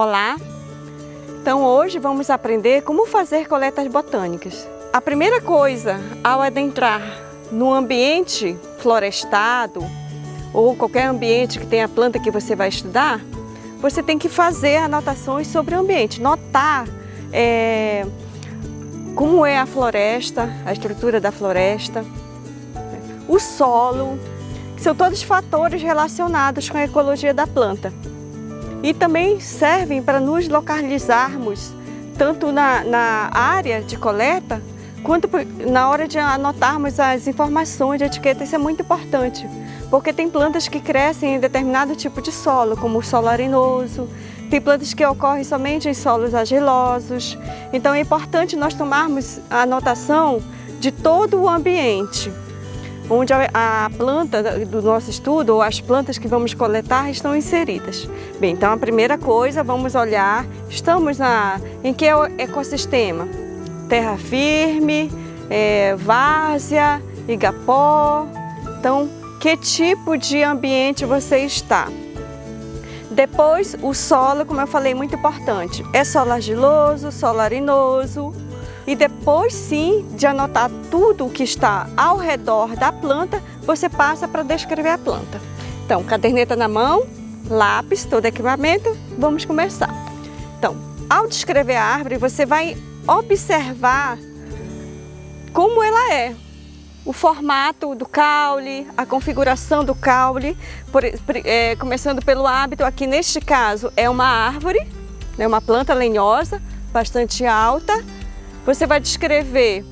Olá! Então hoje vamos aprender como fazer coletas botânicas. A primeira coisa ao adentrar no ambiente florestado ou qualquer ambiente que tenha planta que você vai estudar, você tem que fazer anotações sobre o ambiente, notar como é a floresta, a estrutura da floresta, o solo, que são todos fatores relacionados com a ecologia da planta. E também servem para nos localizarmos tanto na área de coleta, quanto na hora de anotarmos as informações de etiqueta. Isso é muito importante, porque tem plantas que crescem em determinado tipo de solo, como o solo arenoso, tem plantas que ocorrem somente em solos argilosos. Então é importante nós tomarmos a anotação de todo o ambiente onde a planta do nosso estudo, ou as plantas que vamos coletar, estão inseridas. Bem, então a primeira coisa, vamos olhar, estamos em que ecossistema? Terra firme, várzea, igapó. Então, que tipo de ambiente você está? Depois, o solo, como eu falei, muito importante. É solo argiloso, solo arenoso. E depois sim de anotar tudo o que está ao redor da planta, você passa para descrever a planta. Então, caderneta na mão, lápis, todo equipamento, vamos começar. Então, ao descrever a árvore, você vai observar como ela é. O formato do caule, a configuração do caule, começando pelo hábito, aqui neste caso é uma árvore, né, uma planta lenhosa, bastante alta. Você vai descrever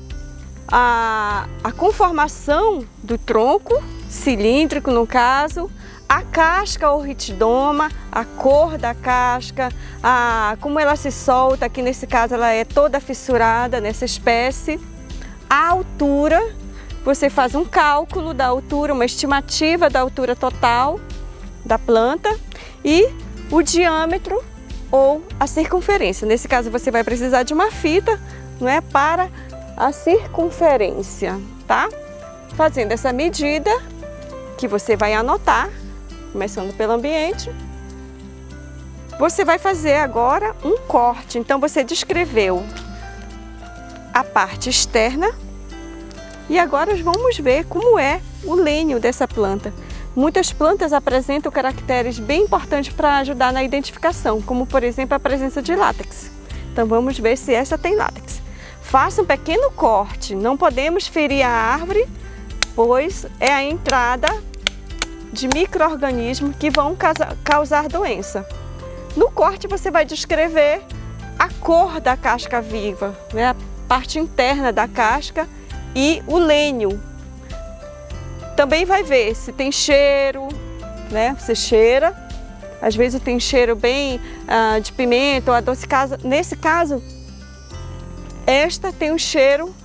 a conformação do tronco, cilíndrico no caso, a casca ou ritidoma, a cor da casca, como ela se solta, aqui nesse caso ela é toda fissurada nessa espécie. A altura, você faz um cálculo da altura, uma estimativa da altura total da planta e o diâmetro ou a circunferência. Nesse caso você vai precisar de uma fita, não é, para a circunferência, tá? Fazendo essa medida que você vai anotar, começando pelo ambiente, você vai fazer agora um corte. Então você descreveu a parte externa e agora vamos ver como é o lenho dessa planta. Muitas plantas apresentam caracteres bem importantes para ajudar na identificação, como por exemplo a presença de látex. Então vamos ver se essa tem látex. Faça um pequeno corte, não podemos ferir a árvore, pois é a entrada de micro-organismos que vão causar doença. No corte você vai descrever a cor da casca viva, né? A parte interna da casca e o lenho. Também vai ver se tem cheiro, né? Você cheira, às vezes tem cheiro bem de pimenta ou adocicada. Nesse caso, esta tem um cheiro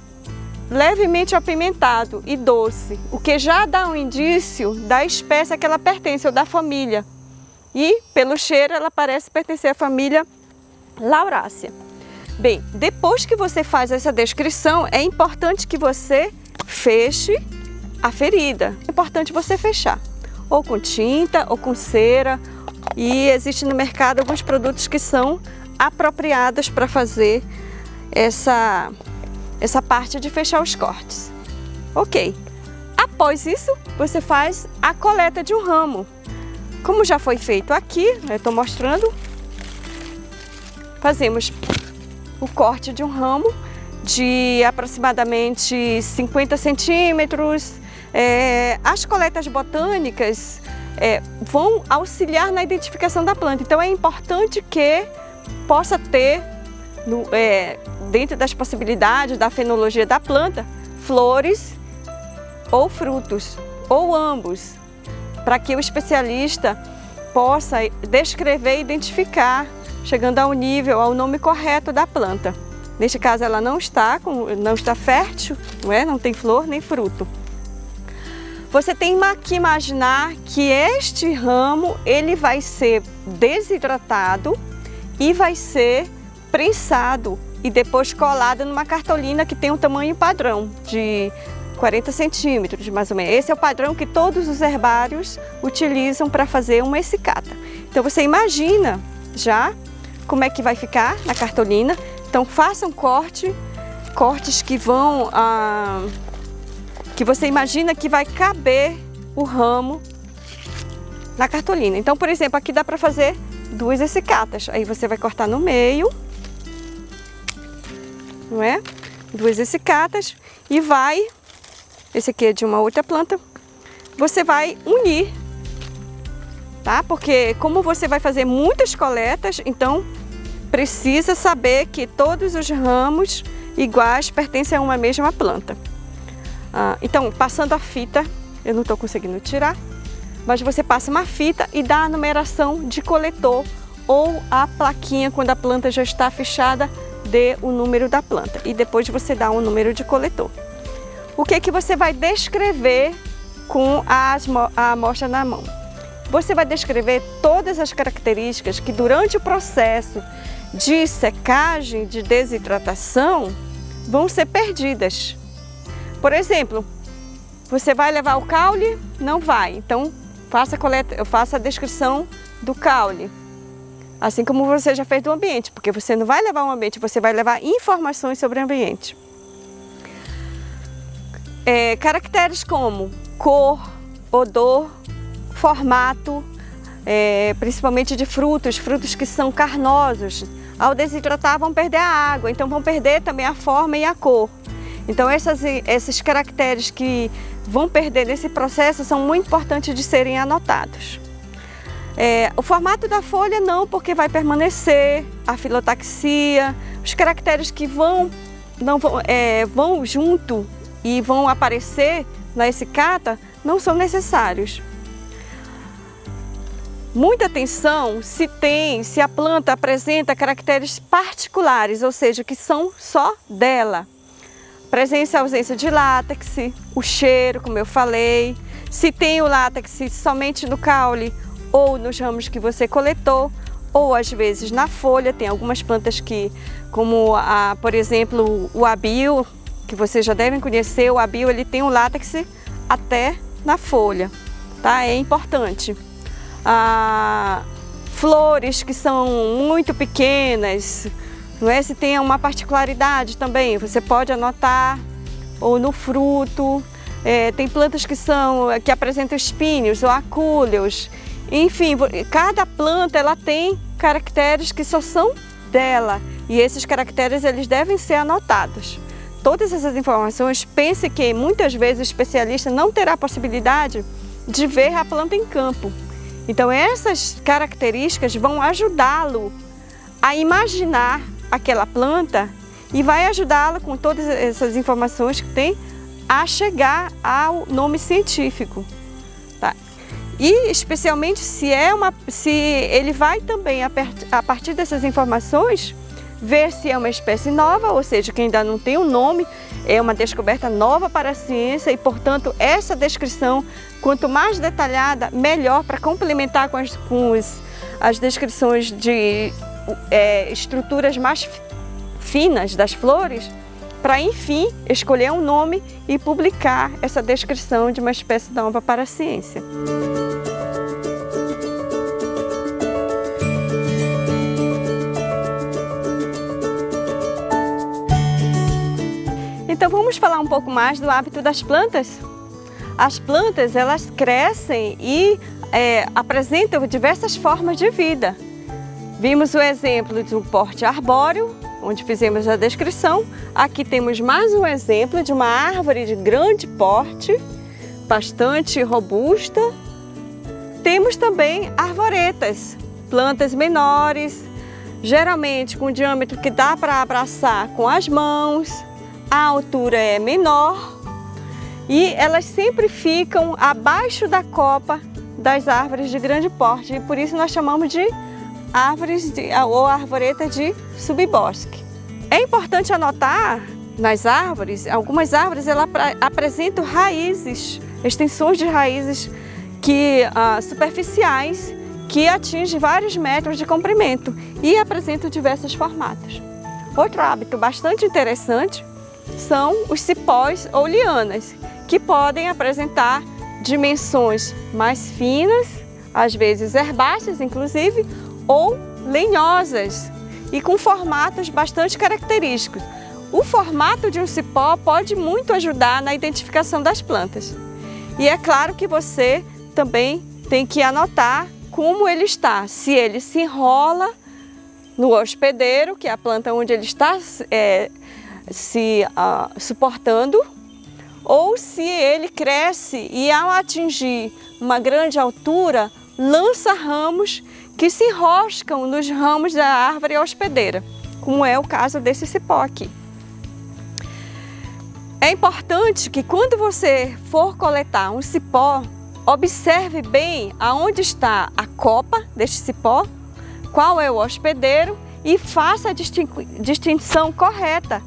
levemente apimentado e doce, o que já dá um indício da espécie a que ela pertence ou da família. E pelo cheiro ela parece pertencer à família Lauraceae. Bem, depois que você faz essa descrição, é importante que você feche a ferida. É importante você fechar, ou com tinta ou com cera. E existe no mercado alguns produtos que são apropriados para fazer essa parte de fechar os cortes. Ok. Após isso, você faz a coleta de um ramo. Como já foi feito aqui, eu estou mostrando, fazemos o corte de um ramo de aproximadamente 50 centímetros. As coletas botânicas vão auxiliar na identificação da planta, então é importante que possa ter, dentro das possibilidades da fenologia da planta, flores ou frutos, ou ambos, para que o especialista possa descrever e identificar, chegando ao nome correto da planta. Neste caso ela não está fértil, não tem flor nem fruto. Você tem que imaginar que este ramo ele vai ser desidratado e vai ser prensado e depois colado numa cartolina que tem um tamanho padrão de 40 centímetros, mais ou menos. Esse é o padrão que todos os herbários utilizam para fazer uma essicata. Então você imagina já como é que vai ficar na cartolina. Então faça um cortes que vão, que você imagina que vai caber o ramo na cartolina. Então, por exemplo, aqui dá para fazer 2 essicatas. Aí você vai cortar no meio, não é? 2 essicatas e vai, esse aqui é de uma outra planta, você vai unir, tá? Porque como você vai fazer muitas coletas, então precisa saber que todos os ramos iguais pertencem a uma mesma planta. Então, passando a fita, eu não estou conseguindo tirar, mas você passa uma fita e dá a numeração de coletor ou a plaquinha quando a planta já está fechada, dê o número da planta e depois você dá um número de coletor. O que você vai descrever com a amostra na mão? Você vai descrever todas as características que durante o processo de secagem, de desidratação, vão ser perdidas. Por exemplo, você vai levar o caule? Não vai. Então, faça a descrição do caule. Assim como você já fez do ambiente, porque você não vai levar um ambiente, você vai levar informações sobre o ambiente. Caracteres como cor, odor, formato, principalmente de frutos que são carnosos. Ao desidratar vão perder a água, então vão perder também a forma e a cor. Então esses caracteres que vão perder nesse processo são muito importantes de serem anotados. O formato da folha não, porque vai permanecer, a filotaxia, os caracteres que vão junto e vão aparecer na essicata não são necessários. Muita atenção se a planta apresenta caracteres particulares, ou seja, que são só dela. Presença e ausência de látex, o cheiro, como eu falei, se tem o látex somente no caule ou nos ramos que você coletou, ou às vezes na folha. Tem algumas plantas que, como por exemplo, o abio, que vocês já devem conhecer, o abio ele tem um látex até na folha, tá? É importante. Flores que são muito pequenas, não é? Se tem uma particularidade também, você pode anotar, ou no fruto. Tem plantas que apresentam espinhos ou acúleos. Enfim, cada planta ela tem caracteres que só são dela e esses caracteres eles devem ser anotados. Todas essas informações, pense que muitas vezes o especialista não terá a possibilidade de ver a planta em campo. Então essas características vão ajudá-lo a imaginar aquela planta e vai ajudá-lo com todas essas informações que tem a chegar ao nome científico. Tá? E especialmente se ele vai também, a partir dessas informações, ver se é uma espécie nova, ou seja, que ainda não tem um nome, é uma descoberta nova para a ciência e, portanto, essa descrição, quanto mais detalhada, melhor para complementar com as descrições de estruturas mais finas das flores, para, enfim, escolher um nome e publicar essa descrição de uma espécie nova para a ciência. Então vamos falar um pouco mais do hábito das plantas? As plantas, elas crescem e apresentam diversas formas de vida. Vimos o exemplo do porte arbóreo, onde fizemos a descrição. Aqui temos mais um exemplo de uma árvore de grande porte, bastante robusta. Temos também arvoretas, plantas menores, geralmente com diâmetro que dá para abraçar com as mãos, a altura é menor e elas sempre ficam abaixo da copa das árvores de grande porte, e por isso nós chamamos de árvores ou arvoreta de subbosque. É importante anotar nas árvores, algumas árvores elas apresentam raízes, extensões de raízes superficiais que atingem vários metros de comprimento e apresentam diversos formatos. Outro hábito bastante interessante são os cipós ou lianas, que podem apresentar dimensões mais finas, às vezes herbáceas inclusive, ou lenhosas, e com formatos bastante característicos. O formato de um cipó pode muito ajudar na identificação das plantas. E é claro que você também tem que anotar como ele está, se ele se enrola no hospedeiro, que é a planta onde ele está suportando, ou se ele cresce e ao atingir uma grande altura, lança ramos que se enroscam nos ramos da árvore hospedeira, como é o caso desse cipó aqui. É importante que quando você for coletar um cipó, observe bem aonde está a copa deste cipó, qual é o hospedeiro e faça a distinção correta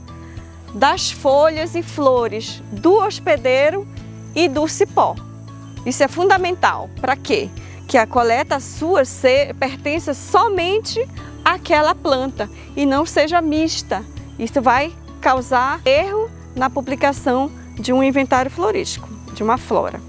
das folhas e flores do hospedeiro e do cipó. Isso é fundamental. Para quê? Que a coleta sua pertença somente àquela planta e não seja mista. Isso vai causar erro na publicação de um inventário florístico, de uma flora.